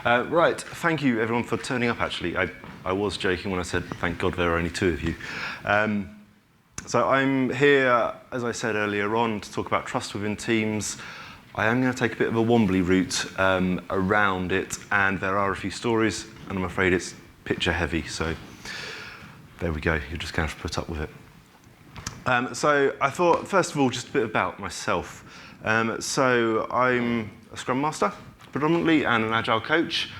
Right, thank you everyone for turning up actually. I was joking when I said thank God there are only two of you. So I'm here, as I said earlier on, to talk about trust within teams. I am going to take a bit of a wombly route around it, and there are a few stories, and I'm afraid it's picture heavy, so there we go, you're just going to have to put up with it. So I thought, first of all, just a bit about myself. So I'm a Scrum Master, predominantly, and an Agile coach.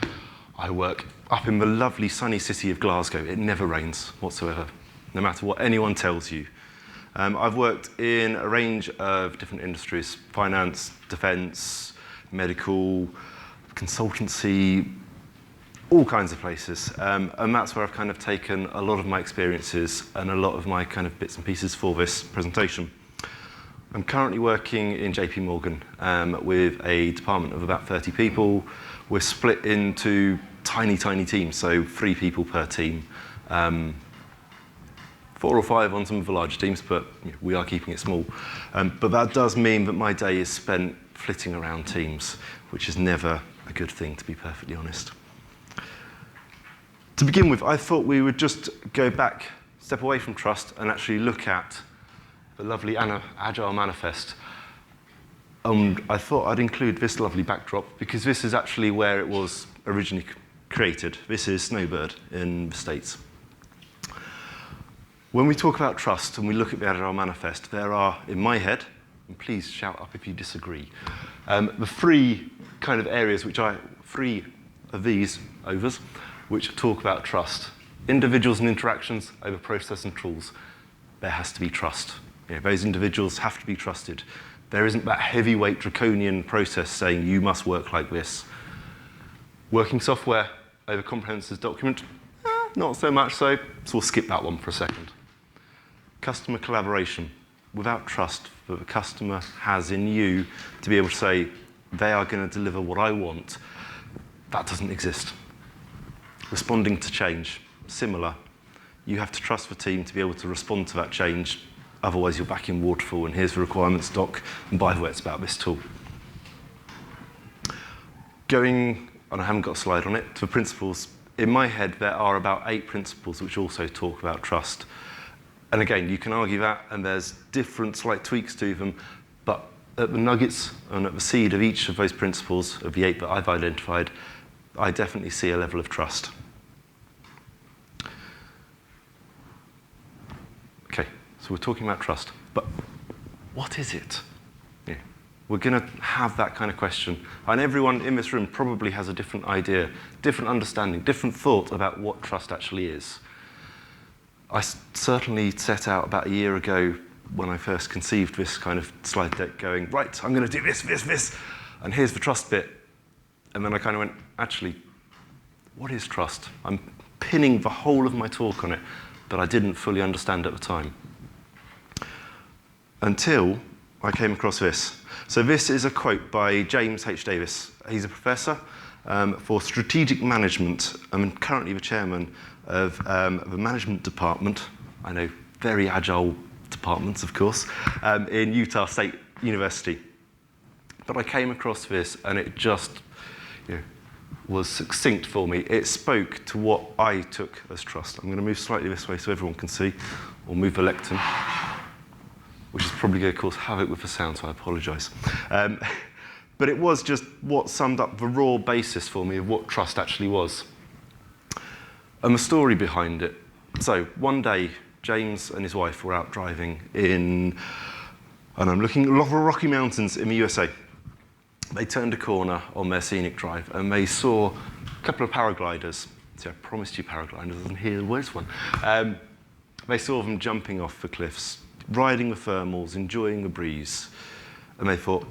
I work up in the lovely sunny city of Glasgow. It never rains whatsoever, no matter what anyone tells you. I've worked in a range of different industries: finance, defence, medical, consultancy, all kinds of places. And that's where I've kind of taken a lot of my experiences and a lot of my kind of bits and pieces for this presentation. I'm currently working in JP Morgan with a department of about 30 people. We're split into tiny, tiny teams, so 3 people per team. 4 or 5 on some of the larger teams, but we are keeping it small. But that does mean that my day is spent flitting around teams, which is never a good thing, to be perfectly honest. To begin with, I thought we would just go back, step away from trust, and actually look at the lovely Agile Manifest. I thought I'd include this lovely backdrop, because this is actually where it was originally created. This is Snowbird in the States. When we talk about trust and we look at the Agile Manifest, there are, in my head, and please shout up if you disagree, the 3 kind of areas which 3 of these overs, which talk about trust. Individuals and interactions over process and tools. There has to be trust. Those individuals have to be trusted. There isn't that heavyweight draconian process saying you must work like this. Working software over comprehensive document, not so much so we'll skip that one for a second. Customer collaboration. Without trust that the customer has in you to be able to say, they are going to deliver what I want, that doesn't exist. Responding to change, similar. You have to trust the team to be able to respond to that change, otherwise you're back in waterfall, and here's the requirements doc, and by the way, it's about this tool. Going, and I haven't got a slide on it, to the principles. In my head, there are about 8 principles which also talk about trust. And again, you can argue that, and there's different slight tweaks to them, but at the nuggets and at the seed of each of those principles, of the 8 that I've identified, I definitely see a level of trust. Okay, so we're talking about trust, but what is it? Yeah. We're going to have that kind of question, and everyone in this room probably has a different idea, different understanding, different thought about what trust actually is. I certainly set out about a year ago when I first conceived this kind of slide deck going, right, I'm going to do this, and here's the trust bit. And then I kind of went, actually, what is trust? I'm pinning the whole of my talk on it, but I didn't fully understand at the time. Until I came across this. So this is a quote by James H. Davis. He's a professor for strategic management. I'm currently the chairman of the management department. I know, very agile departments, of course, in Utah State University. But I came across this, and it just was succinct for me. It spoke to what I took as trust. I'm going to move slightly this way so everyone can see, or move the lectern, which is probably going to cause havoc with the sound, so I apologise. But it was just what summed up the raw basis for me of what trust actually was. And the story behind it. So one day, James and his wife were out driving in, and I'm looking at the Rocky Mountains in the USA. They turned a corner on their scenic drive, and they saw a couple of paragliders. See, I promised you paragliders, and here's one. They saw them jumping off the cliffs, riding the thermals, enjoying the breeze. And they thought,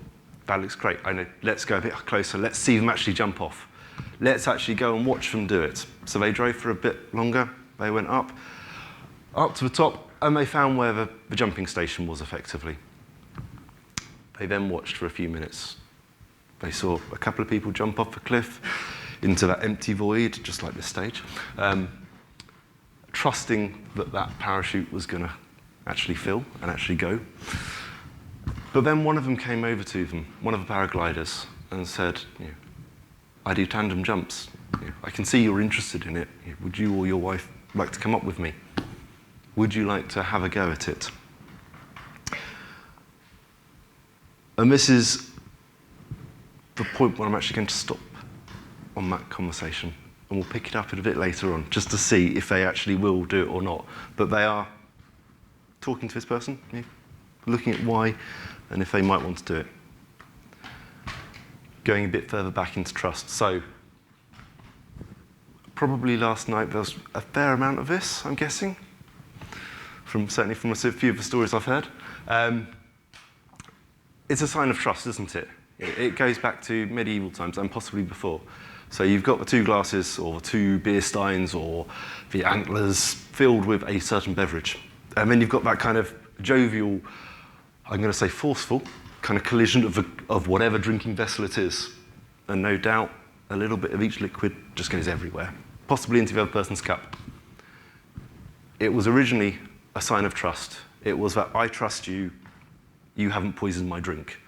that looks great. I know, let's go a bit closer. Let's see them actually jump off. Let's actually go and watch them do it. So they drove for a bit longer. They went up to the top, and they found where the jumping station was effectively. They then watched for a few minutes. They saw a couple of people jump off the cliff into that empty void, just like this stage, trusting that that parachute was going to actually fill and actually go. But then one of them came over to them, one of the paragliders, and said, I do tandem jumps. I can see you're interested in it. Would you or your wife like to come up with me? Would you like to have a go at it? And this is the point where I'm actually going to stop on that conversation, and we'll pick it up a bit later on, just to see if they actually will do it or not. But they are talking to this person, looking at why, and if they might want to do it. Going a bit further back into trust. So, probably last night there was a fair amount of this, I'm guessing, certainly from a few of the stories I've heard. It's a sign of trust, isn't it? It goes back to medieval times and possibly before. So you've got the 2 glasses or 2 beer steins or the antlers filled with a certain beverage. And then you've got that kind of jovial, I'm going to say forceful, kind of collision of whatever drinking vessel it is. And no doubt, a little bit of each liquid just goes everywhere, possibly into the other person's cup. It was originally a sign of trust. It was that I trust you, you haven't poisoned my drink.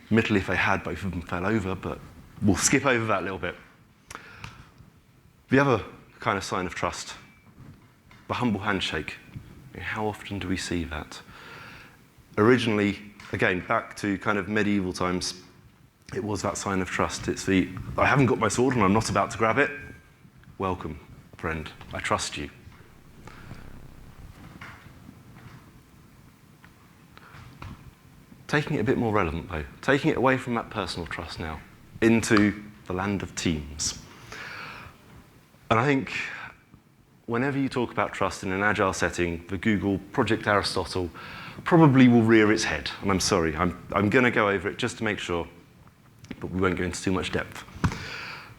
Admittedly, if they had, both of them fell over, but we'll skip over that a little bit. The other kind of sign of trust, the humble handshake. How often do we see that? Originally, again, back to kind of medieval times, it was that sign of trust. It's the, I haven't got my sword and I'm not about to grab it. Welcome, friend. I trust you. Taking it a bit more relevant, though. Taking it away from that personal trust now into the land of teams. And I think whenever you talk about trust in an agile setting, the Google Project Aristotle probably will rear its head. And I'm sorry, I'm going to go over it just to make sure, but we won't go into too much depth.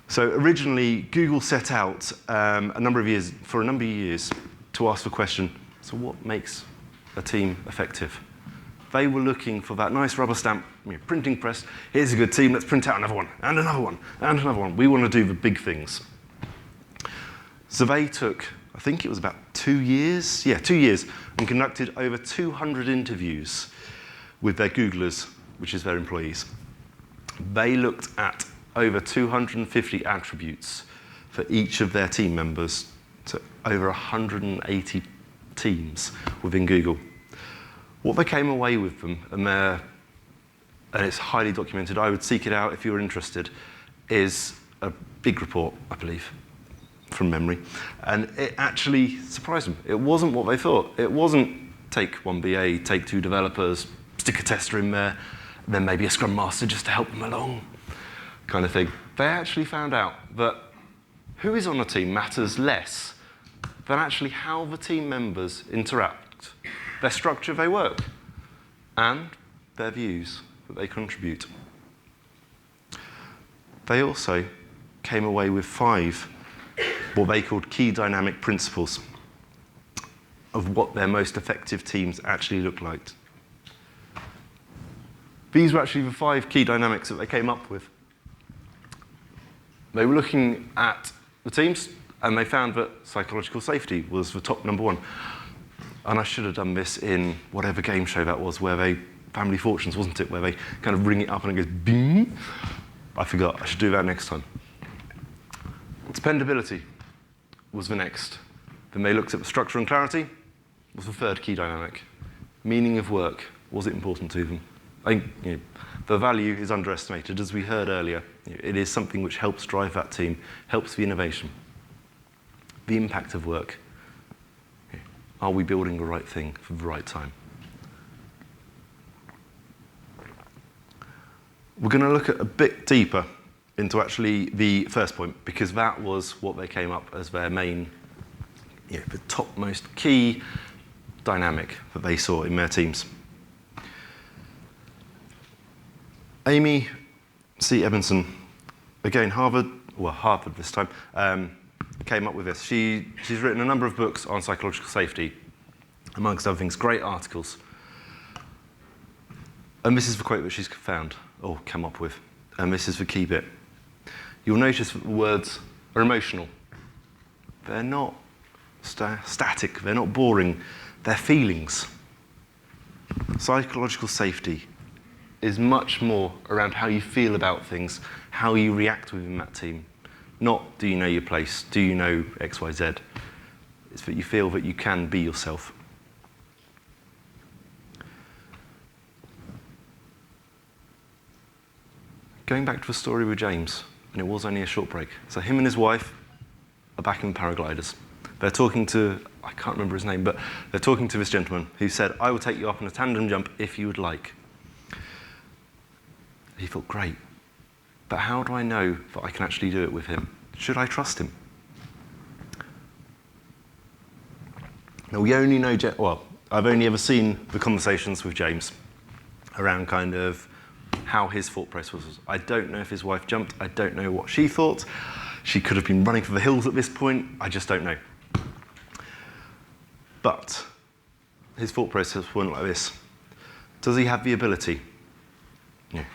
So originally, Google set out for a number of years, to ask the question, so what makes a team effective? They were looking for that nice rubber stamp, printing press. Here's a good team, let's print out another one, and another one, and another one. We want to do the big things. So they took, I think it was about 2 years, and conducted over 200 interviews with their Googlers, which is their employees. They looked at over 250 attributes for each of their team members, to over 180 teams within Google. What they came away with them, and it's highly documented, I would seek it out if you're interested, is a big report, I believe, from memory. And it actually surprised them. It wasn't what they thought. It wasn't take 1 BA, take 2 developers, stick a tester in there, then maybe a Scrum Master just to help them along, kind of thing. They actually found out that who is on a team matters less than actually how the team members interact, their structure they work, and their views that they contribute. They also came away with 5 what they called key dynamic principles of what their most effective teams actually look like. These were actually the 5 key dynamics that they came up with. They were looking at the teams, and they found that psychological safety was the top number 1. And I should have done this in whatever game show that was, where they, Family Fortunes, wasn't it? Where they kind of ring it up and it goes bing. I forgot, I should do that next time. Dependability was the next. Then they looked at the structure and clarity, was the 3rd key dynamic. Meaning of work, was it important to them? I think the value is underestimated, as we heard earlier. It is something which helps drive that team, helps the innovation. The impact of work. Are we building the right thing for the right time? We're going to look at a bit deeper into actually the first point, because that was what they came up as their main, the topmost key dynamic that they saw in their teams. Amy C. Evanson, again, Harvard this time, came up with this. She's written a number of books on psychological safety, amongst other things, great articles. And this is the quote that she's found, or come up with, and this is the key bit. You'll notice that the words are emotional. They're not static, they're not boring, they're feelings. Psychological safety is much more around how you feel about things, how you react within that team. Not do you know your place, do you know X, Y, Z. It's that you feel that you can be yourself. Going back to the story with James, and it was only a short break. So him and his wife are back in Paragliders. They're talking to, I can't remember his name, but they're talking to this gentleman who said, I will take you up on a tandem jump if you would like. He thought, great, but how do I know that I can actually do it with him? Should I trust him? Now, we only know, well, I've only ever seen the conversations with James around kind of how his thought process was. I don't know if his wife jumped. I don't know what she thought. She could have been running for the hills at this point. I just don't know. But his thought process went like this. Does he have the ability? Yeah.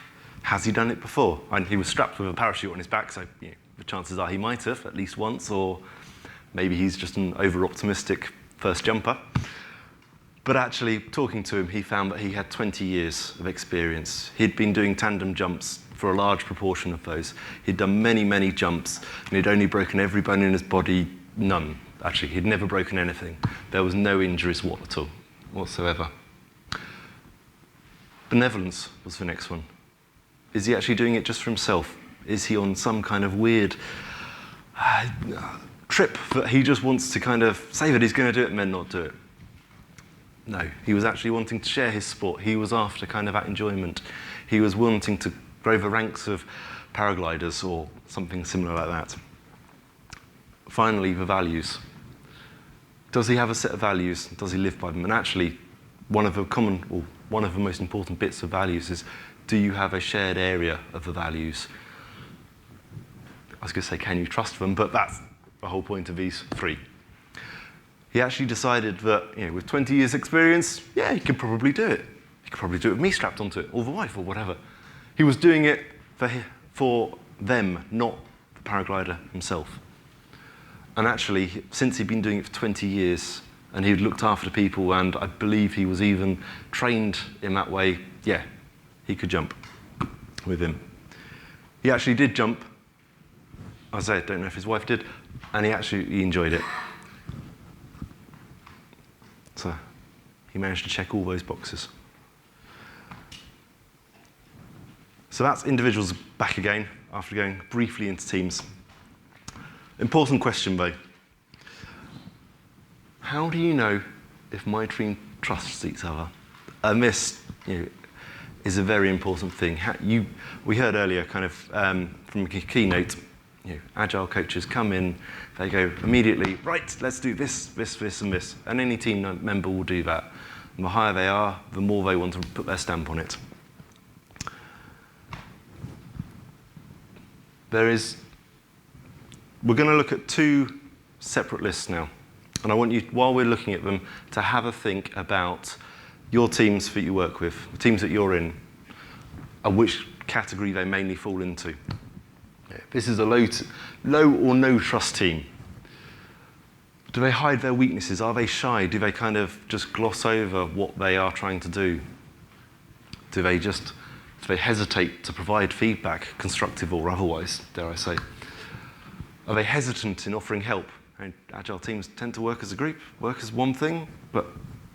Has he done it before? And he was strapped with a parachute on his back, so the chances are he might have at least once, or maybe he's just an over-optimistic first jumper. But actually, talking to him, he found that he had 20 years of experience. He'd been doing tandem jumps for a large proportion of those. He'd done many, many jumps, and he'd only broken every bone in his body, none. Actually, he'd never broken anything. There was no injuries whatsoever. Benevolence was the next one. Is he actually doing it just for himself? Is he on some kind of weird trip that he just wants to kind of say that he's going to do it and then not do it? No, he was actually wanting to share his sport. He was after kind of that enjoyment. He was wanting to grow the ranks of paragliders or something similar like that. Finally, the values. Does he have a set of values? Does he live by them? And actually, one of the most important bits of values is, do you have a shared area of the values? I was going to say, can you trust them? But that's the whole point of these three. He actually decided that, with 20 years experience, yeah, he could probably do it. He could probably do it with me strapped onto it, or the wife, or whatever. He was doing it for them, not the paraglider himself. And actually, since he'd been doing it for 20 years, and he'd looked after people, and I believe he was even trained in that way, yeah, he could jump with him. He actually did jump. I don't know if his wife did, and he enjoyed it. So he managed to check all those boxes. So that's individuals back again, after going briefly into teams. Important question, though. How do you know if my team trusts each other? And this is a very important thing. We heard earlier, kind of from a keynote, Agile coaches come in, they go immediately, right, let's do this, this, this, and this. And any team member will do that. And the higher they are, the more they want to put their stamp on it. We're going to look at two separate lists now. And I want you, while we're looking at them, to have a think about your teams that you work with, the teams that you're in, and which category they mainly fall into. This is a low or no trust team. Do they hide their weaknesses? Are they shy? Do they kind of just gloss over what they are trying to do? Do they hesitate to provide feedback, constructive or otherwise, dare I say? Are they hesitant in offering help? And Agile teams tend to work as a group, work as one thing, but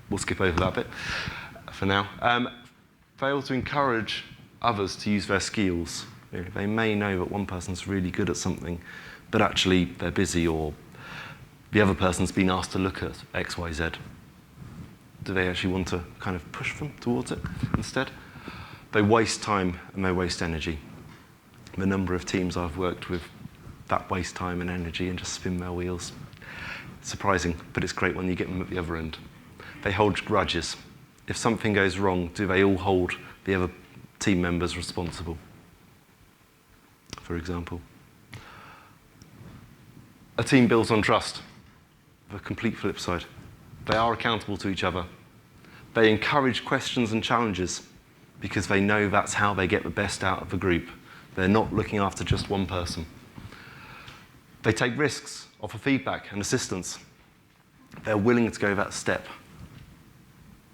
we'll skip over that bit for now. Fail to encourage others to use their skills. They may know that one person's really good at something, but actually they're busy, or the other person's been asked to look at X, Y, Z. Do they actually want to kind of push them towards it instead? They waste time and they waste energy. The number of teams I've worked with that waste time and energy and just spin their wheels. It's surprising, but it's great when you get them at the other end. They hold grudges. If something goes wrong, do they all hold the other team members responsible? For example. A team builds on trust. The complete flip side. They are accountable to each other. They encourage questions and challenges because they know that's how they get the best out of the group. They're not looking after just one person. They take risks, offer feedback and assistance. They're willing to go that step,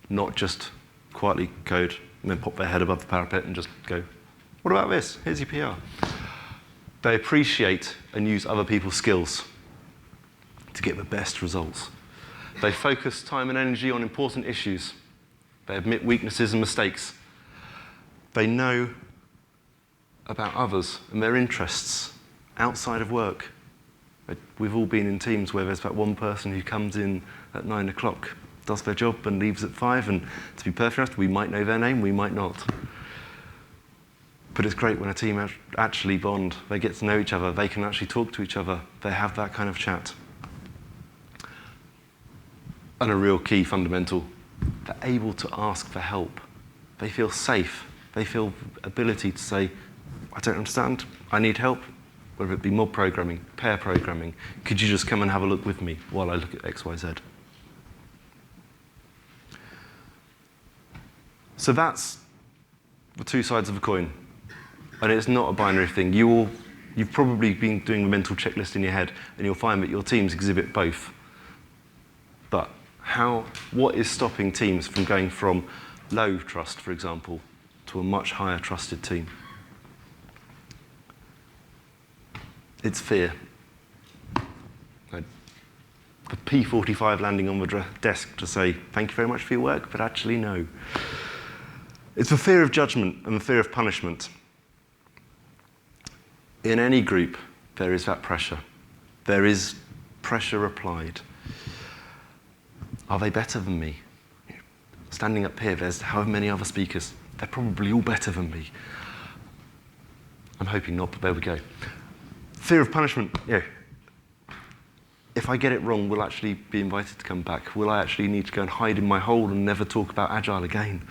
not just quietly code and then pop their head above the parapet and just go, what about this? Here's your PR. They appreciate and use other people's skills to get the best results. They focus time and energy on important issues. They admit weaknesses and mistakes. They know about others and their interests outside of work. We've all been in teams where there's that one person who comes in at 9 o'clock, does their job and leaves at 5, and to be perfectly honest, we might know their name, we might not. But it's great when a team actually bond, they get to know each other, they can actually talk to each other, they have that kind of chat. And a real key fundamental, they're able to ask for help. They feel safe. They feel ability to say, I don't understand, I need help. Whether it be mob programming, pair programming, could you just come and have a look with me while I look at X, Y, Z? So that's the two sides of a coin. And it's not a binary thing. You've probably been doing a mental checklist in your head, and you'll find that your teams exhibit both. But what is stopping teams from going from low trust, for example, to a much higher trusted team? It's fear. The P45 landing on the desk to say, thank you very much for your work, but actually no. It's the fear of judgment and the fear of punishment. In any group, there is that pressure. There is pressure applied. Are they better than me? Standing up here, there's however many other speakers. They're probably all better than me. I'm hoping not, but there we go. Fear of punishment. Yeah. If I get it wrong, will I actually be invited to come back? Will I actually need to go and hide in my hole and never talk about Agile again?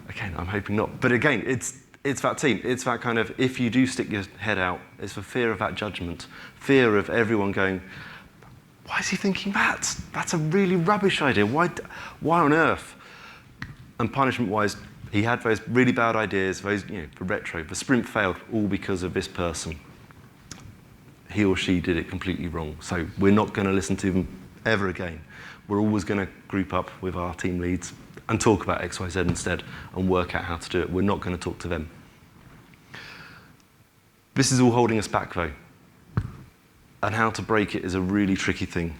Again, I'm hoping not. But again, it's that team. It's that kind of, if you do stick your head out, it's the fear of that judgment. Fear of everyone going, why is he thinking that? That's a really rubbish idea. Why on earth? And punishment-wise, he had those really bad ideas, those, the retro, the sprint failed, all because of this person. He or she did it completely wrong. So we're not going to listen to them ever again. We're always going to group up with our team leads and talk about X, Y, Z instead and work out how to do it. We're not going to talk to them. This is all holding us back, though. And how to break it is a really tricky thing.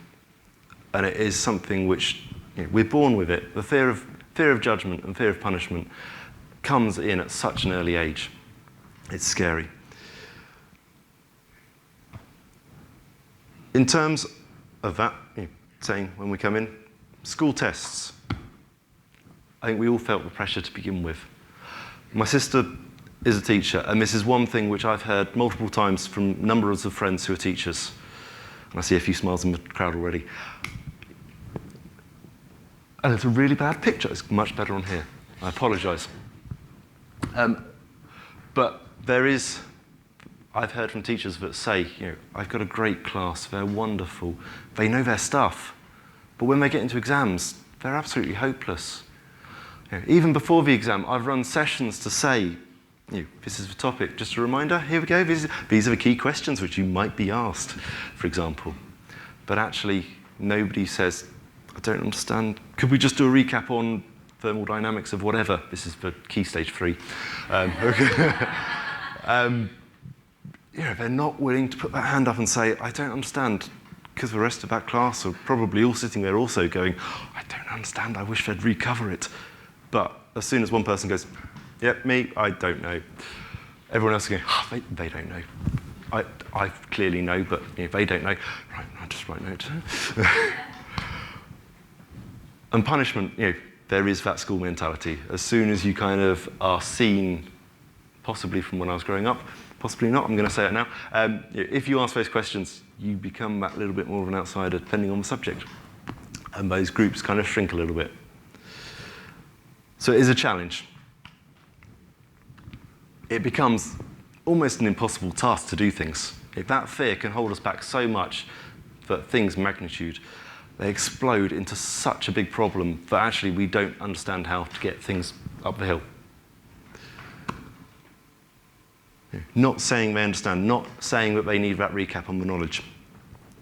And it is something which, we're born with it. The fear of judgment and fear of punishment comes in at such an early age. It's scary. In terms of that, saying when we come in, school tests. I think we all felt the pressure to begin with. My sister is a teacher, and this is one thing which I've heard multiple times from numbers of friends who are teachers. And I see a few smiles in the crowd already. And it's a really bad picture. It's much better on here. I apologise. But there is, I've heard from teachers that say, I've got a great class, they're wonderful, they know their stuff. But when they get into exams, they're absolutely hopeless. Even before the exam, I've run sessions to say, this is the topic. Just a reminder, here we go. These are the key questions which you might be asked, for example. But actually, nobody says, I don't understand. Could we just do a recap on thermal dynamics of whatever? This is for key stage 3. They're not willing to put that hand up and say, I don't understand, because the rest of that class are probably all sitting there also going, I don't understand, I wish they'd recover it. But as soon as one person goes, yep, me, I don't know. Everyone else is going, they don't know. I clearly know, but they don't know. Right, I'll just write notes. And punishment, there is that school mentality. As soon as you kind of are seen, possibly from when I was growing up, possibly not, I'm going to say it now, if you ask those questions, you become that little bit more of an outsider, depending on the subject. And those groups kind of shrink a little bit. So it is a challenge. It becomes almost an impossible task to do things. That fear can hold us back so much that things magnitude, they explode into such a big problem that actually we don't understand how to get things up the hill. Not saying they understand, not saying that they need that recap on the knowledge.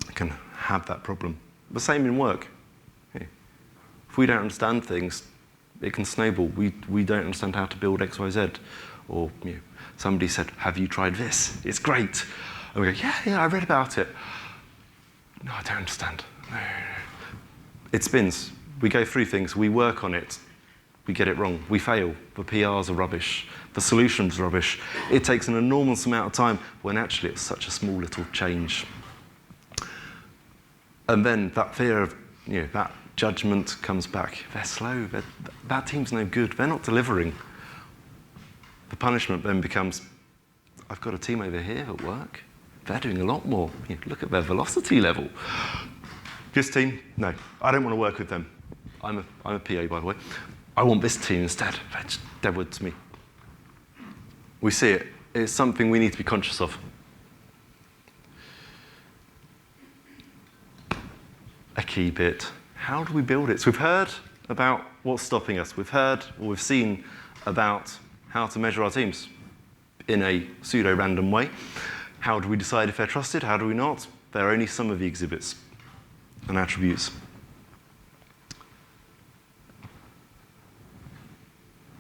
They can have that problem. The same in work. If we don't understand things, it can snowball. We don't understand how to build X, Y, Z. Or somebody said, have you tried this? It's great. And we go, yeah, I read about it. No, I don't understand. No. It spins. We go through things, we work on it, we get it wrong, we fail. The PRs are rubbish, the solution's rubbish. It takes an enormous amount of time when actually it's such a small little change. And then that fear of, that judgment comes back. They're slow, that team's no good, they're not delivering. The punishment then becomes, I've got a team over here at work, they're doing a lot more. Look at their velocity level. This team, no, I don't want to work with them. I'm a PA, by the way. I want this team instead. They're just dead wood to me. We see it. It's something we need to be conscious of. A key bit. How do we build it? So we've heard about what's stopping us. We've heard or we've seen about how to measure our teams in a pseudo-random way. How do we decide if they're trusted? How do we not? They're only some of the exhibits and attributes.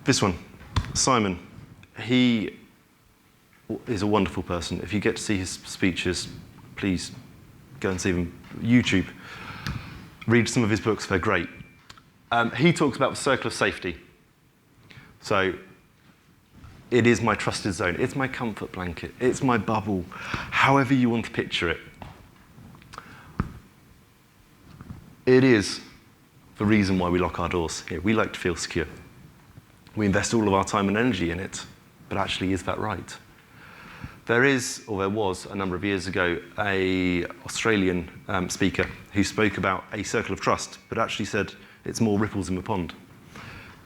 This one, Simon, he is a wonderful person. If you get to see his speeches, please go and see them. YouTube. Read some of his books, they're great. He talks about the circle of safety. So it is my trusted zone. It's my comfort blanket. It's my bubble, however you want to picture it. It is the reason why we lock our doors here. We like to feel secure. We invest all of our time and energy in it, but actually, is that right? There is, or there was, a number of years ago, an Australian speaker who spoke about a circle of trust, but actually said it's more ripples in the pond.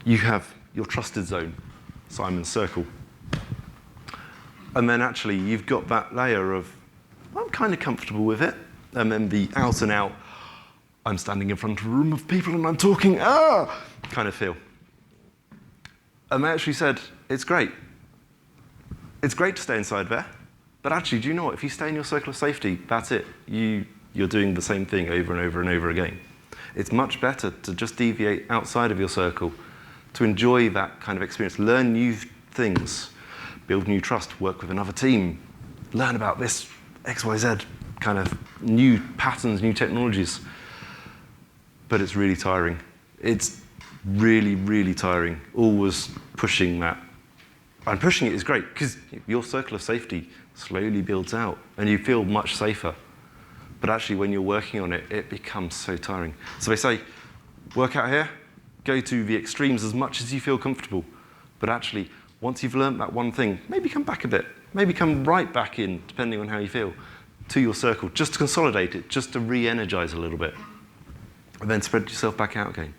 You have your trusted zone, Simon's circle. And then actually, you've got that layer of, I'm kind of comfortable with it, and then the out and out, I'm standing in front of a room of people and I'm talking, kind of feel. And they actually said, it's great. It's great to stay inside there, but actually, do you know what? If you stay in your circle of safety, that's it. You're doing the same thing over and over and over again. It's much better to just deviate outside of your circle, to enjoy that kind of experience, learn new things, build new trust, work with another team, learn about this XYZ kind of new patterns, new technologies. But it's really tiring. It's really, really tiring, always pushing that. And pushing it is great, because your circle of safety slowly builds out, and you feel much safer. But actually, when you're working on it, it becomes so tiring. So they say, work out here, go to the extremes as much as you feel comfortable. But actually, once you've learned that one thing, maybe come back a bit. Maybe come right back in, depending on how you feel, to your circle, just to consolidate it, just to re-energize a little bit. And then spread yourself back out again.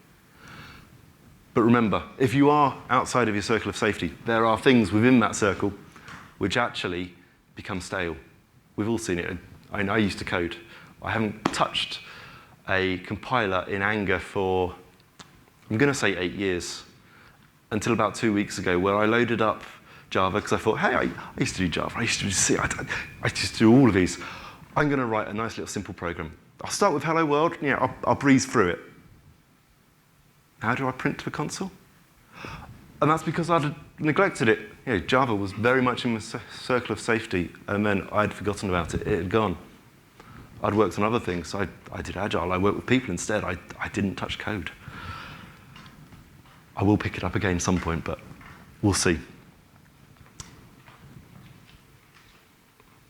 But remember, if you are outside of your circle of safety, there are things within that circle which actually become stale. We've all seen it. I used to code. I haven't touched a compiler in anger for, I'm going to say 8 years, until about 2 weeks ago, where I loaded up Java, because I thought, hey, I used to do Java, I used to do C, I used to do all of these. I'm going to write a nice little simple program. I'll start with hello world, I'll breeze through it. How do I print to the console? And that's because I'd neglected it. Java was very much in the circle of safety, and then I'd forgotten about it. It had gone. I'd worked on other things. I did Agile. I worked with people instead. I didn't touch code. I will pick it up again at some point, but we'll see.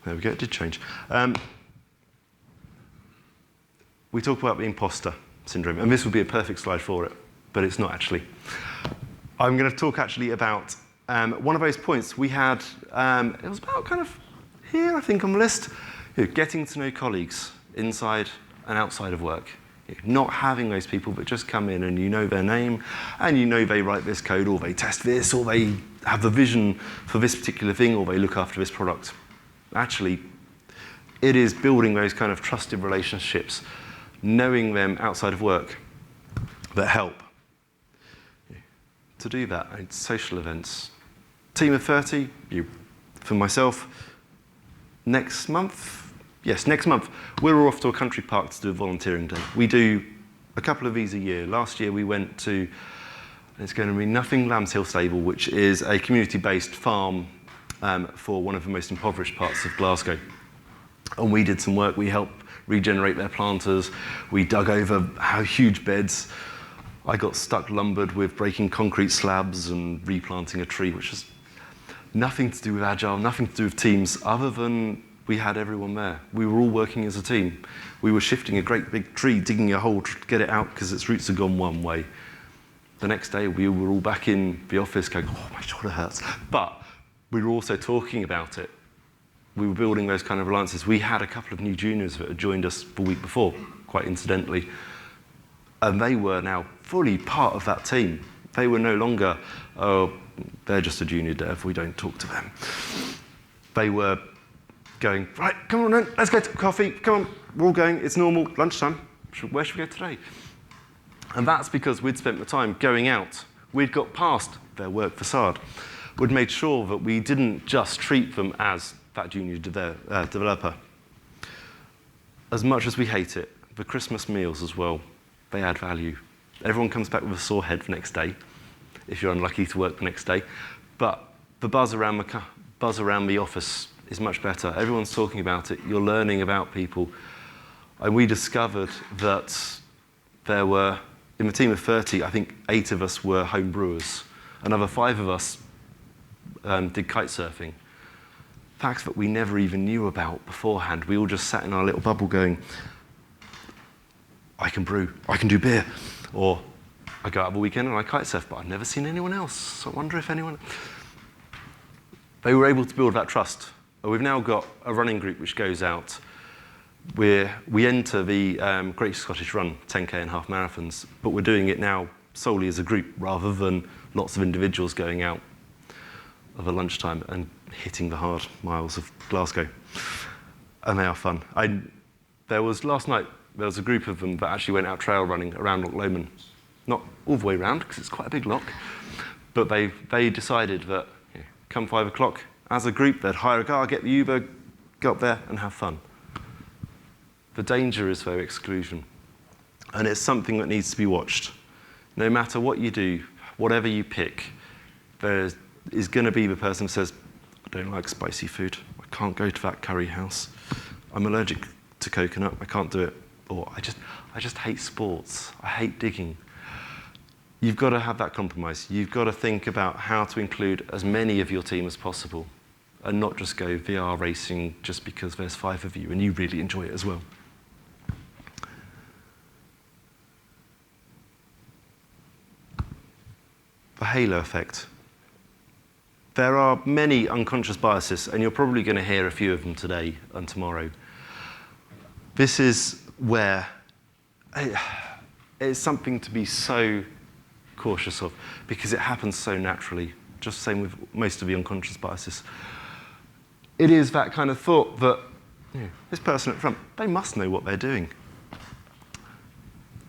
There we go. It did change. We talk about the imposter syndrome, and this would be a perfect slide for it, but it's not actually. I'm going to talk actually about one of those points we had, it was about kind of here, I think, on the list, getting to know colleagues inside and outside of work. Not having those people that just come in and you know their name, and you know they write this code, or they test this, or they have the vision for this particular thing, or they look after this product. Actually, it is building those kind of trusted relationships, knowing them outside of work, that help. To do that, social events. Team of 30, for myself, next month, we're all off to a country park to do a volunteering day. We do a couple of these a year. Last year we went to, it's going to be Nothing Lambs Hill Stable, which is a community-based farm for one of the most impoverished parts of Glasgow. And we did some work. We helped regenerate their planters. We dug over huge beds. I got stuck lumbered with breaking concrete slabs and replanting a tree, which was nothing to do with Agile, nothing to do with teams, other than we had everyone there. We were all working as a team. We were shifting a great big tree, digging a hole to get it out because its roots had gone one way. The next day, we were all back in the office going, oh, my shoulder hurts. But we were also talking about it. We were building those kind of alliances. We had a couple of new juniors that had joined us the week before, quite incidentally. And they were now fully part of that team. They were no longer, oh, they're just a junior dev, we don't talk to them. They were going, right, come on then, let's go to coffee, come on, we're all going, it's normal, lunchtime, where should we go today? And that's because we'd spent the time going out. We'd got past their work facade. We'd made sure that we didn't just treat them as that junior developer. As much as we hate it, the Christmas meals as well, they add value. Everyone comes back with a sore head the next day, if you're unlucky to work the next day. But the buzz around the office is much better. Everyone's talking about it. You're learning about people. And we discovered that there were, in the team of 30, I think 8 of us were home brewers. Another 5 of us did kite surfing. Facts that we never even knew about beforehand. We all just sat in our little bubble going, I can brew, I can do beer. Or I go out the weekend and I kite surf, but I've never seen anyone else. So I wonder if anyone... They were able to build that trust. We've now got a running group which goes out. We enter the Great Scottish Run, 10K and half marathons, but we're doing it now solely as a group rather than lots of individuals going out of a lunchtime and hitting the hard miles of Glasgow. And they are fun. Last night, there was a group of them that actually went out trail running around Loch Lomond. Not all the way around, because it's quite a big loch, but they decided that come 5 o'clock, as a group, they'd hire a car, get the Uber, go up there and have fun. The danger is their exclusion. And it's something that needs to be watched. No matter what you do, whatever you pick, there is going to be the person who says, I don't like spicy food. I can't go to that curry house. I'm allergic to coconut. I can't do it. Or I just hate sports. I hate digging. You've got to have that compromise. You've got to think about how to include as many of your team as possible and not just go VR racing just because there's 5 of you and you really enjoy it as well. The halo effect. There are many unconscious biases, and you're probably going to hear a few of them today and tomorrow. This is where it's something to be so cautious of, because it happens so naturally, just the same with most of the unconscious biases. It is that kind of thought that this person at front, they must know what they're doing.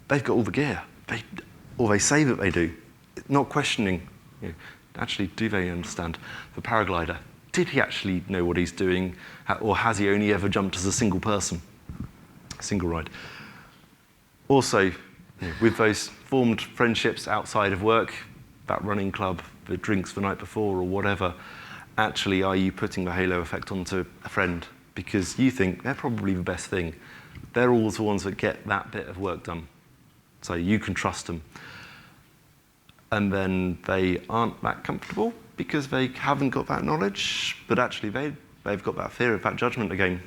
They've got all the gear, or they say that they do. Not questioning, actually, do they understand? The paraglider, did he actually know what he's doing, or has he only ever jumped as a single person, single ride? Also, with those formed friendships outside of work, that running club, the drinks the night before, or whatever, actually, are you putting the halo effect onto a friend? Because you think they're probably the best thing. They're always the ones that get that bit of work done. So you can trust them. And then they aren't that comfortable because they haven't got that knowledge, but actually they've got that fear of that judgment again.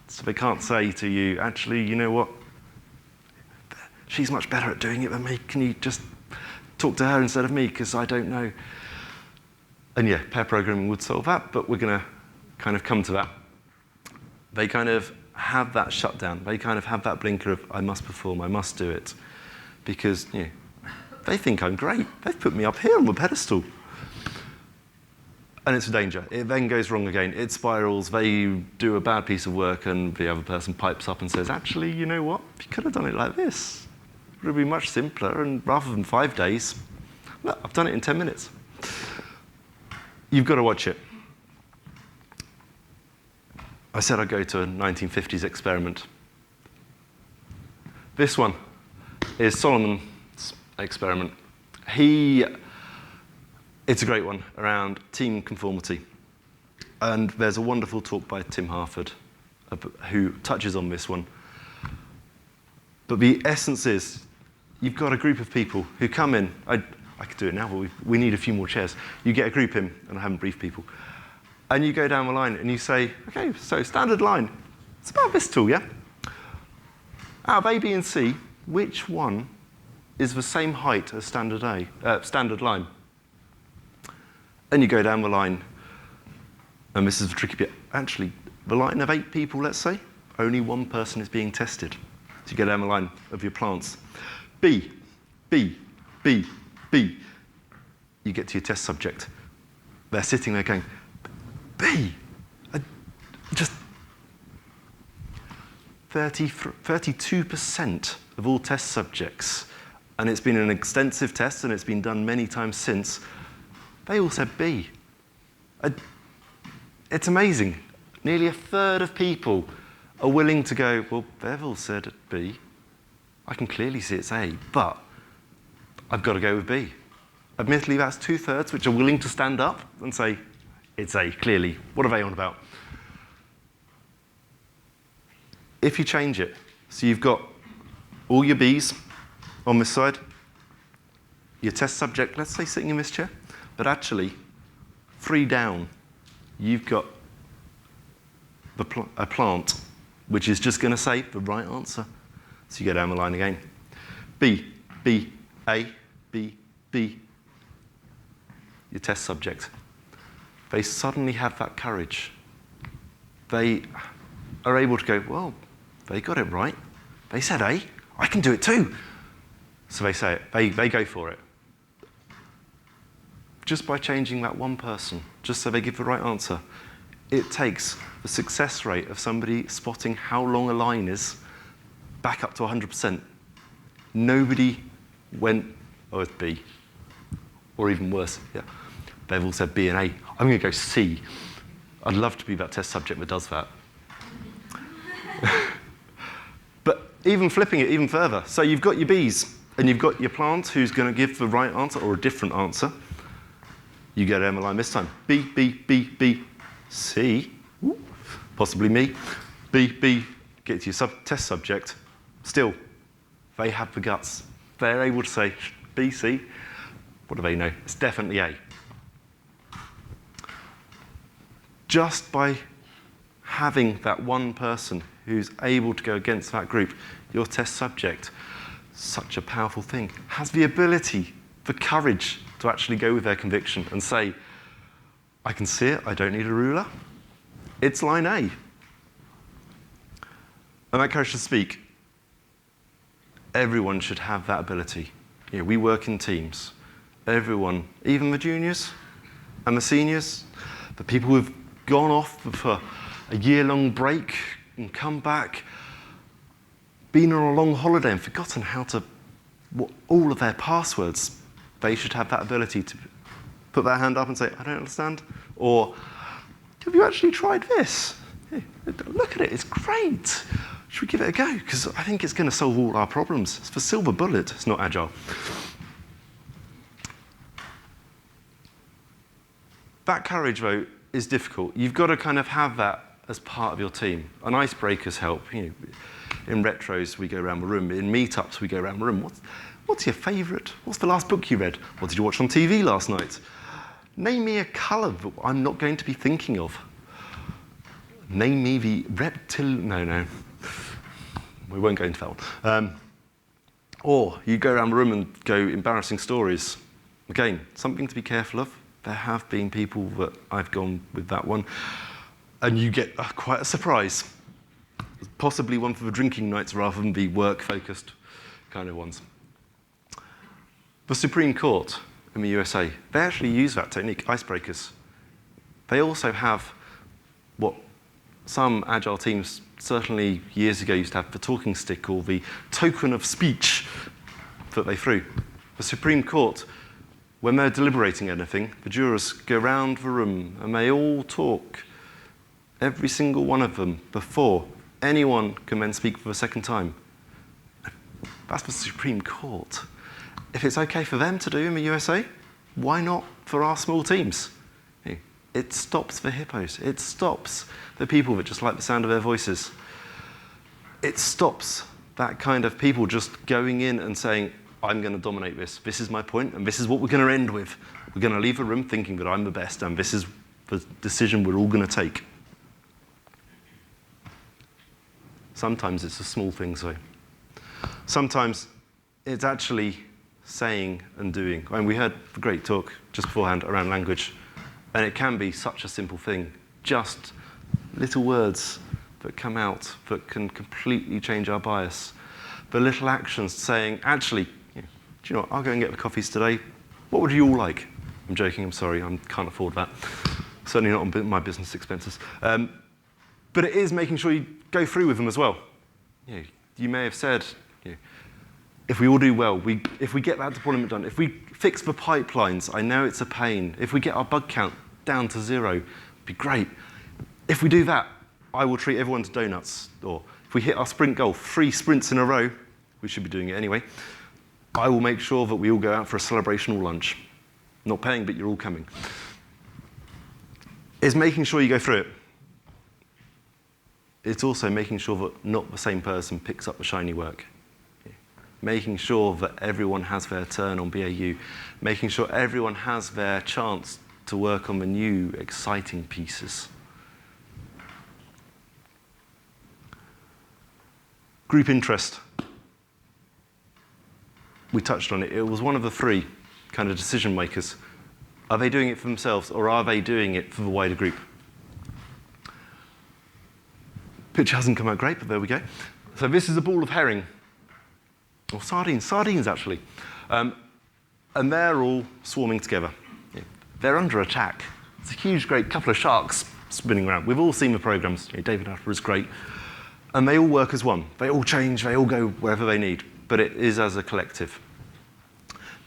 So they can't say to you, actually, you know what? She's much better at doing it than me. Can you just talk to her instead of me, because I don't know. And yeah, pair programming would solve that, but we're going to kind of come to that. They kind of have that shutdown. They kind of have that blinker of, I must perform, I must do it, because they think I'm great. They've put me up here on the pedestal. And it's a danger. It then goes wrong again. It spirals. They do a bad piece of work, and the other person pipes up and says, actually, you know what? You could have done it like this. It would be much simpler, and rather than 5 days, look, I've done it in 10 minutes. You've got to watch it. I said I'd go to a 1950s experiment. This one is Solomon's experiment. It's a great one around team conformity. And there's a wonderful talk by Tim Harford who touches on this one. But the essence is, you've got a group of people who come in. I could do it now, but we need a few more chairs. You get a group in, and I haven't briefed people. And you go down the line and you say, okay, so standard line. It's about this tool, yeah? Out of A, B, and C, which one is the same height as standard line? And you go down the line, and this is the tricky bit. Actually, the line of 8 people, let's say, only one person is being tested. So you go down the line of your plants. B, B, B, B. You get to your test subject. They're sitting there going, B, just 32% of all test subjects, and it's been an extensive test and it's been done many times since, they all said B. It's amazing. Nearly a third of people are willing to go, well, they've all said B. I can clearly see it's A, but I've got to go with B. Admittedly, that's 2/3 which are willing to stand up and say, it's A, clearly. What are they on about? If you change it, so you've got all your Bs on this side, your test subject, let's say sitting in this chair, but actually, 3 down, you've got a plant, which is just going to say the right answer. So you go down the line again. B, B, A, B, B. Your test subject. They suddenly have that courage. They are able to go, well, they got it right. They said A, I can do it too. So they say it, they go for it. Just by changing that one person, just so they give the right answer, it takes the success rate of somebody spotting how long a line is back up to 100%. Nobody went, oh, it's B. Or even worse, yeah. They've all said B and A. I'm going to go C. I'd love to be that test subject that does that. But even flipping it even further. So you've got your Bs, and you've got your plant who's going to give the right answer or a different answer. You go down the line this time. B, B, B, B, C. Ooh, possibly me. B, B, get to your test subject. Still, they have the guts. They're able to say B, C. What do they know? It's definitely A. Just by having that one person who's able to go against that group, your test subject, such a powerful thing, has the ability, the courage to actually go with their conviction and say, I can see it, I don't need a ruler. It's line A. And that courage to speak, everyone should have that ability. You know, we work in teams. Everyone, even the juniors and the seniors, the people who've gone off for a year-long break and come back, been on a long holiday and forgotten how to, all of their passwords, they should have that ability to put their hand up and say, I don't understand. Or, have you actually tried this? Hey, look at it, it's great. Should we give it a go? Because I think it's going to solve all our problems. It's the silver bullet, it's not agile. That courage, though, is difficult. You've got to kind of have that as part of your team. And icebreakers help. You know, in retros, we go around the room. In meetups, we go around the room. What's your favourite? What's the last book you read? What did you watch on TV last night? Name me a colour that I'm not going to be thinking of. Name me the No. We won't go into that one. Or you go around the room and go embarrassing stories. Again, something to be careful of. There have been people that I've gone with that one, and you get quite a surprise. Possibly one for the drinking nights rather than the work-focused kind of ones. The Supreme Court in the USA, they actually use that technique, icebreakers. They also have what some agile teams, certainly years ago, used to have the talking stick or the token of speech that they threw. The Supreme Court, when they're deliberating anything, the jurors go round the room and they all talk, every single one of them, before anyone can then speak for the second time. That's the Supreme Court. If it's okay for them to do in the USA, why not for our small teams? It stops the hippos. It stops the people that just like the sound of their voices. It stops that kind of people just going in and saying, I'm going to dominate this. This is my point, and this is what we're going to end with. We're going to leave the room thinking that I'm the best, and this is the decision we're all going to take. Sometimes it's the small things, though. Sometimes it's actually saying and doing. I mean, we heard a great talk just beforehand around language, and it can be such a simple thing. Just little words that come out that can completely change our bias. The little actions saying, actually, do you know what, I'll go and get the coffees today. What would you all like? I'm joking, I'm sorry, I can't afford that. Certainly not on my business expenses. But it is making sure you go through with them as well. You may have said, if we all do well, if we get that deployment done, if we fix the pipelines, I know it's a pain. If we get our bug count down to 0, it'd be great. If we do that, I will treat everyone to donuts. Or if we hit our sprint goal, 3 sprints in a row, we should be doing it anyway, I will make sure that we all go out for a celebrational lunch. Not paying, but you're all coming. It's making sure you go through it. It's also making sure that not the same person picks up the shiny work. Making sure that everyone has their turn on BAU. Making sure everyone has their chance to work on the new, exciting pieces. Group interest. We touched on it. It was one of the 3 kind of decision makers. Are they doing it for themselves, or are they doing it for the wider group? Picture hasn't come out great, but there we go. So this is a ball of herring, or sardines actually. And they're all swarming together. They're under attack. It's a huge, great couple of sharks spinning around. We've all seen the programs. David Attenborough's great. And they all work as one. They all change, they all go wherever they need. But it is as a collective.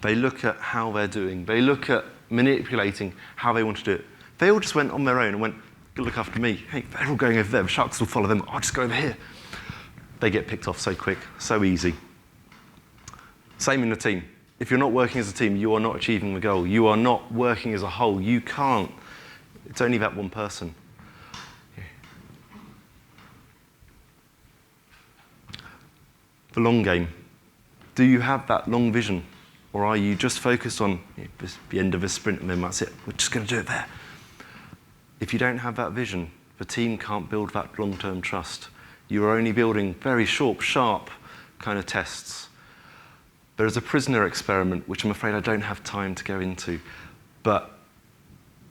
They look at how they're doing. They look at manipulating how they want to do it. They all just went on their own and went, look after me. Hey, they're all going over there. The sharks will follow them. I'll just go over here. They get picked off so quick, so easy. Same in the team. If you're not working as a team, you are not achieving the goal. You are not working as a whole. You can't. It's only that one person. The long game. Do you have that long vision? Or are you just focused on the end of a sprint and then that's it? We're just going to do it there. If you don't have that vision, the team can't build that long-term trust. You are only building very short, sharp kind of tests. There is a prisoner experiment, which I'm afraid I don't have time to go into, but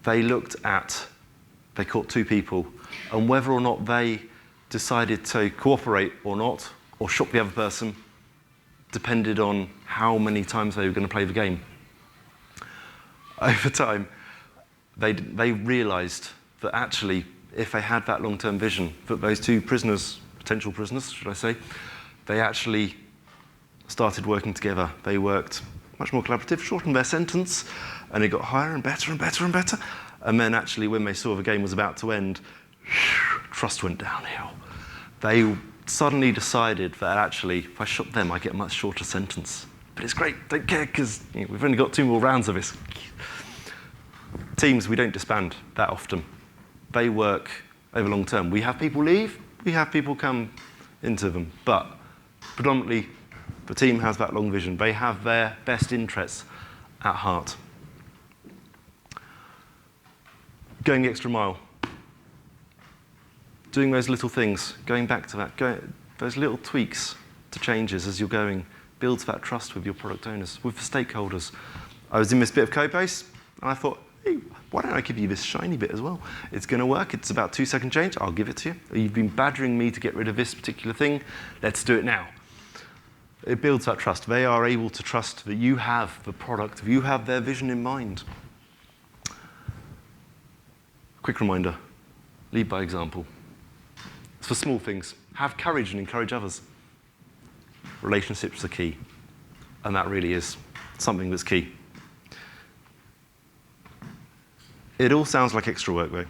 they caught 2 people, and whether or not they decided to cooperate or not, or shot the other person, depended on how many times they were going to play the game. Over time, they realized that actually, if they had that long-term vision, that those 2 prisoners, potential prisoners, should I say, they actually started working together. They worked much more collaborative, shortened their sentence, and it got higher and better and better and better. And then actually, when they saw the game was about to end, trust went downhill. They suddenly decided that actually, if I shot them, I get a much shorter sentence. But it's great, don't care, because we've only got 2 more rounds of this. Teams, we don't disband that often. They work over long term. We have people leave, we have people come into them, but predominantly the team has that long vision. They have their best interests at heart. Going the extra mile. Doing those little things, going back to that, those little tweaks to changes as you're going, builds that trust with your product owners, with the stakeholders. I was in this bit of code base, and I thought, hey, why don't I give you this shiny bit as well? It's going to work. It's about 2-second change. I'll give it to you. You've been badgering me to get rid of this particular thing. Let's do it now. It builds that trust. They are able to trust that you have the product, you have their vision in mind. Quick reminder, lead by example. It's for small things. Have courage and encourage others. Relationships are key, and that really is something that's key. It all sounds like extra work, though.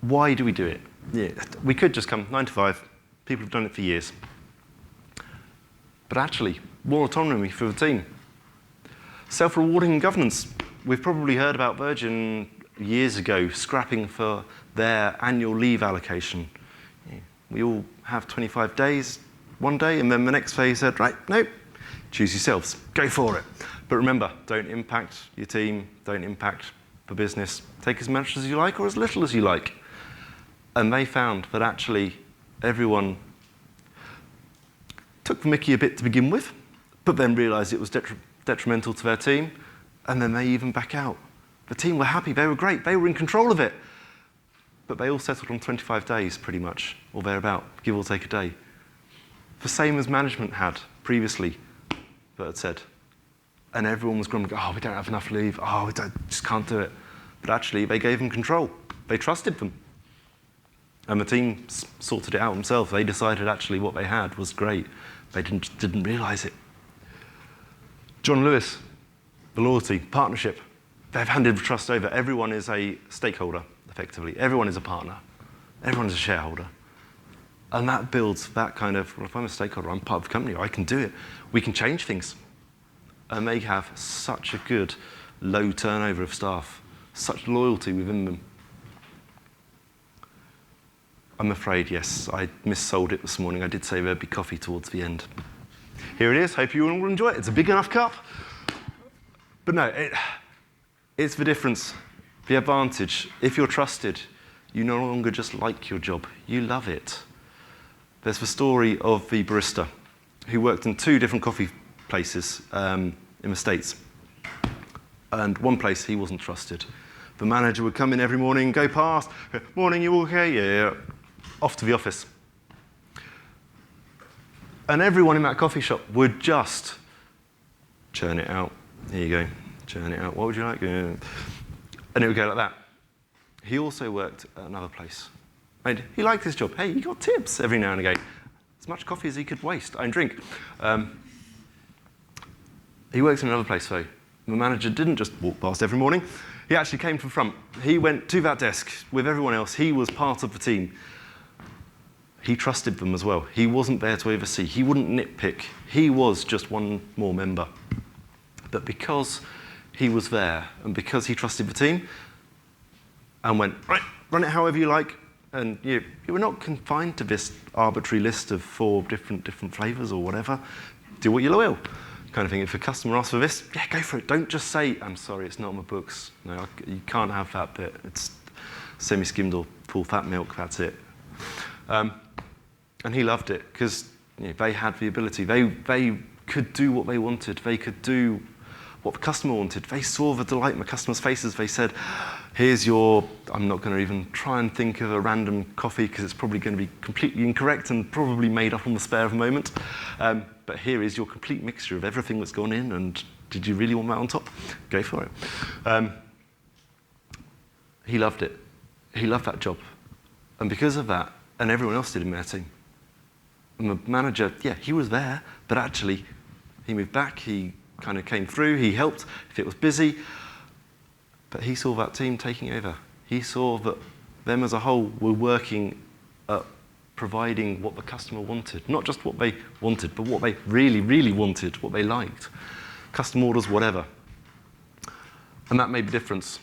Why do we do it? Yeah, we could just come 9 to 5. People have done it for years. But actually, more autonomy for the team. Self-rewarding governance. We've probably heard about Virgin years ago scrapping for their annual leave allocation. We all have 25 days, one day, and then the next phase said, right, nope, choose yourselves, go for it. But remember, don't impact your team, don't impact the business. Take as much as you like or as little as you like. And they found that actually everyone took the mickey a bit to begin with, but then realized it was detrimental to their team, and then they even back out. The team were happy, they were great, they were in control of it. But they all settled on 25 days, pretty much, or thereabout, give or take a day. The same as management had previously, that had said. And everyone was grumbling, oh, we don't have enough leave, oh, just can't do it. But actually, they gave them control. They trusted them. And the team sorted it out themselves. They decided actually what they had was great. They didn't realize it. John Lewis, the loyalty, partnership. They've handed the trust over. Everyone is a stakeholder, effectively. Everyone is a partner. Everyone is a shareholder. And that builds that kind of, well, if I'm a stakeholder, I'm part of the company, I can do it. We can change things. And they have such a good low turnover of staff, such loyalty within them. I'm afraid, yes, I missold it this morning. I did say there'd be coffee towards the end. Here it is. Hope you all will enjoy it. It's a big enough cup. But no, it's the difference, the advantage. If you're trusted, you no longer just like your job. You love it. There's the story of the barista who worked in 2 different coffee places in the States. And one place, he wasn't trusted. The manager would come in every morning, go past, morning, you okay? Yeah. Off to the office. And everyone in that coffee shop would just churn it out. Here you go, churn it out. What would you like? And it would go like that. He also worked at another place. And he liked his job. Hey, he got tips every now and again. As much coffee as he could waste and drink. He worked in another place, though. The manager didn't just walk past every morning. He actually came from front. He went to that desk with everyone else. He was part of the team. He trusted them as well. He wasn't there to oversee. He wouldn't nitpick. He was just one more member. But because he was there and because he trusted the team and went, right, run it however you like, and you were not confined to this arbitrary list of 4 different flavors or whatever. Do what you will. Kind of thing. If a customer asks for this, yeah, go for it. Don't just say, I'm sorry, it's not in my books. No, you can't have that bit. It's semi-skimmed or full fat milk, that's it. And he loved it because they had the ability. They could do what they wanted. They could do what the customer wanted. They saw the delight in the customer's faces. They said, here's your, I'm not going to even try and think of a random coffee because it's probably going to be completely incorrect and probably made up on the spur of a moment. But here is your complete mixture of everything that's gone in, and did you really want that on top? Go for it. He loved it. He loved that job. And because of that, and everyone else did in their team, and the manager, yeah, he was there, but actually he moved back, he kind of came through, he helped if it was busy, but he saw that team taking over. He saw that them as a whole were working at providing what the customer wanted. Not just what they wanted, but what they really, really wanted, what they liked. Custom orders, whatever. And that made the difference.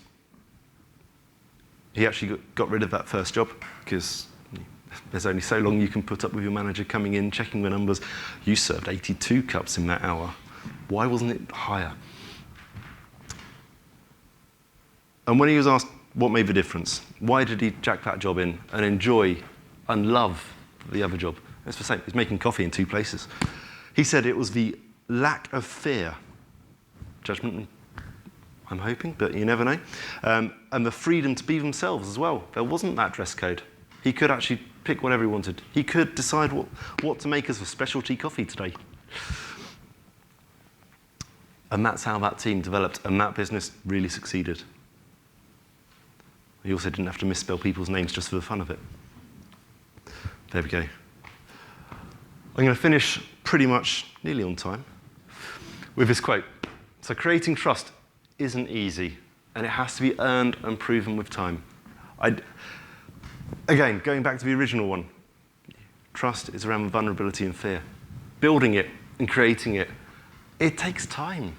He actually got rid of that first job because there's only so long you can put up with your manager coming in, checking the numbers. You served 82 cups in that hour. Why wasn't it higher? And when he was asked what made the difference, why did he jack that job in and enjoy and love the other job? It's the same. He's making coffee in 2 places. He said it was the lack of fear. Judgment, I'm hoping, but you never know. And the freedom to be themselves as well. There wasn't that dress code. He could actually pick whatever he wanted. He could decide what to make as a specialty coffee today. And that's how that team developed, and that business really succeeded. He also didn't have to misspell people's names just for the fun of it. There we go. I'm going to finish pretty much nearly on time with this quote. So creating trust isn't easy, and it has to be earned and proven with time. Again, going back to the original one, trust is around vulnerability and fear. Building it and creating it, it takes time.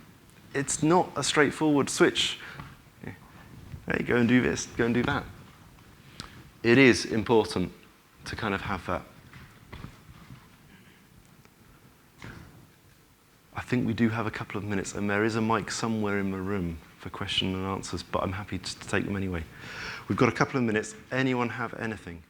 It's not a straightforward switch. hey, go and do this, go and do that. It is important to kind of have that. I think we do have a couple of minutes, and there is a mic somewhere in the room for question and answers, but I'm happy to take them anyway. We've got a couple of minutes. Anyone have anything?